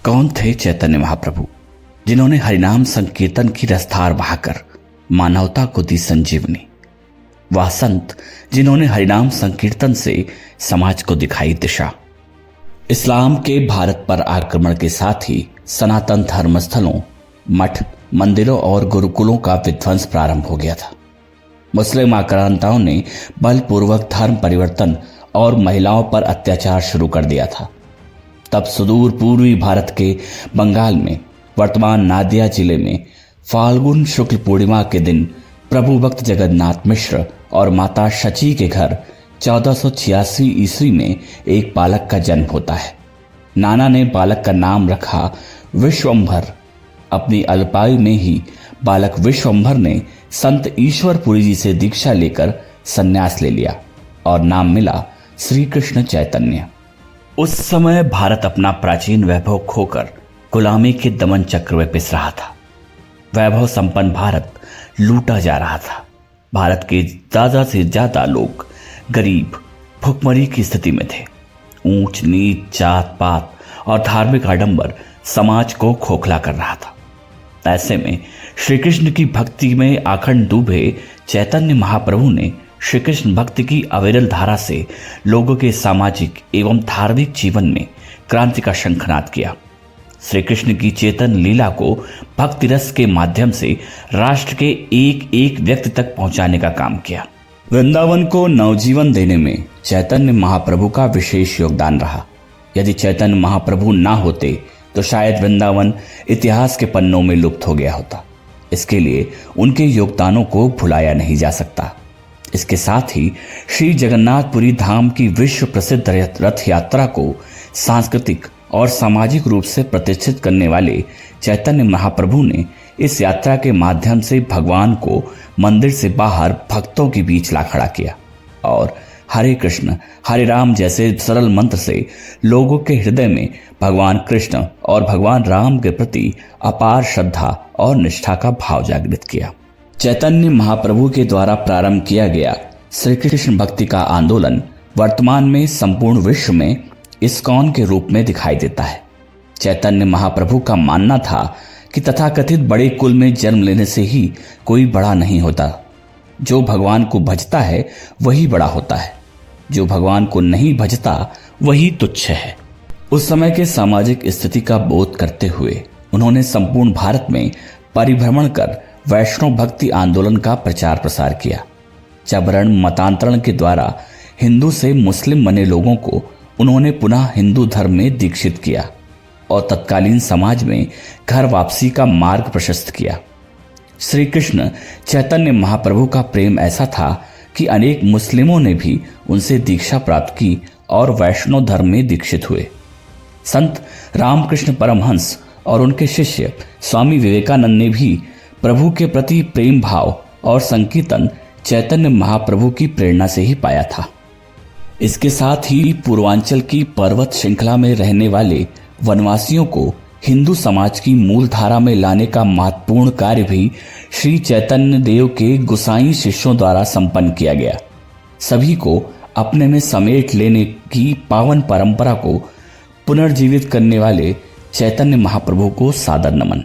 कौन थे चैतन्य महाप्रभु, जिन्होंने हरिनाम संकीर्तन की रफ्तार बहाकर मानवता को दी संजीवनी। वह संत जिन्होंने हरिनाम संकीर्तन से समाज को दिखाई दिशा। इस्लाम के भारत पर आक्रमण के साथ ही सनातन धर्मस्थलों, मठ, मंदिरों और गुरुकुलों का विध्वंस प्रारंभ हो गया था। मुस्लिम आक्रांताओं ने बलपूर्वक धर्म परिवर्तन और महिलाओं पर अत्याचार शुरू कर दिया था। तब सुदूर पूर्वी भारत के बंगाल में वर्तमान नादिया जिले में फाल्गुन शुक्ल पूर्णिमा के दिन प्रभु भक्त जगन्नाथ मिश्र और माता शची के घर 1486 ईस्वी में एक बालक का जन्म होता है। नाना ने बालक का नाम रखा विश्वंभर। अपनी अल्पायु में ही बालक विश्वंभर ने संत ईश्वरपुरी जी से दीक्षा लेकर संन्यास ले लिया और नाम मिला श्री कृष्ण चैतन्य। उस समय भारत अपना प्राचीन वैभव खोकर गुलामी के दमन चक्र में पिस रहा था। वैभव संपन्न भारत लूटा जा रहा था। भारत के ज्यादा से ज्यादा लोग गरीब, भुखमरी की स्थिति में थे। ऊंच नीच, जात पात और धार्मिक आडंबर समाज को खोखला कर रहा था। ऐसे में श्री कृष्ण की भक्ति में आखंड डूबे चैतन्य महाप्रभु ने श्री कृष्ण भक्ति की अविरल धारा से लोगों के सामाजिक एवं धार्मिक जीवन में क्रांति का शंखनाद किया। श्री कृष्ण की चेतन लीला को भक्ति रस के माध्यम से राष्ट्र के एक एक व्यक्ति तक पहुंचाने का काम किया। वृंदावन को नवजीवन देने में चैतन्य महाप्रभु का विशेष योगदान रहा। यदि चैतन्य महाप्रभु ना होते तो शायद वृंदावन इतिहास के पन्नों में लुप्त हो गया होता। इसके लिए उनके योगदानों को भुलाया नहीं जा सकता। इसके साथ ही श्री जगन्नाथपुरी धाम की विश्व प्रसिद्ध रथ यात्रा को सांस्कृतिक और सामाजिक रूप से प्रतिष्ठित करने वाले चैतन्य महाप्रभु ने इस यात्रा के माध्यम से भगवान को मंदिर से बाहर भक्तों के बीच ला खड़ा किया और हरे कृष्ण हरे राम जैसे सरल मंत्र से लोगों के हृदय में भगवान कृष्ण और भगवान राम के प्रति अपार श्रद्धा और निष्ठा का भाव जागृत किया। चैतन्य महाप्रभु के द्वारा प्रारंभ किया गया श्री कृष्ण भक्ति का आंदोलन वर्तमान में संपूर्ण विश्व में इस्कॉन के रूप में दिखाई देता है। चैतन्य महाप्रभु का मानना था कि तथाकथित बड़े कुल में जन्म लेने से ही कोई बड़ा नहीं होता। जो भगवान को भजता है वही बड़ा होता है, जो भगवान को नहीं भजता वही तुच्छ है। उस समय के सामाजिक स्थिति का बोध करते हुए उन्होंने संपूर्ण भारत में परिभ्रमण कर वैष्णव भक्ति आंदोलन का प्रचार प्रसार किया। जब वर्ण मतांतरण के द्वारा हिंदू से मुस्लिम बने लोगों को उन्होंने पुनः हिंदू धर्म में दीक्षित किया और तत्कालीन समाज में घर वापसी का मार्ग प्रशस्त किया। श्री कृष्ण चैतन्य महाप्रभु का प्रेम ऐसा था कि अनेक मुस्लिमों ने भी उनसे दीक्षा प्राप्त की और वैष्णव धर्म में दीक्षित हुए। संत रामकृष्ण परमहंस और उनके शिष्य स्वामी विवेकानंद ने भी प्रभु के प्रति प्रेम भाव और संकीर्तन चैतन्य महाप्रभु की प्रेरणा से ही पाया था। इसके साथ ही पूर्वांचल की पर्वत श्रृंखला में रहने वाले वनवासियों को हिंदू समाज की मूल धारा में लाने का महत्वपूर्ण कार्य भी श्री चैतन्य देव के गुसाई शिष्यों द्वारा संपन्न किया गया। सभी को अपने में समेट लेने की पावन परंपरा को पुनर्जीवित करने वाले चैतन्य महाप्रभु को सादर नमन।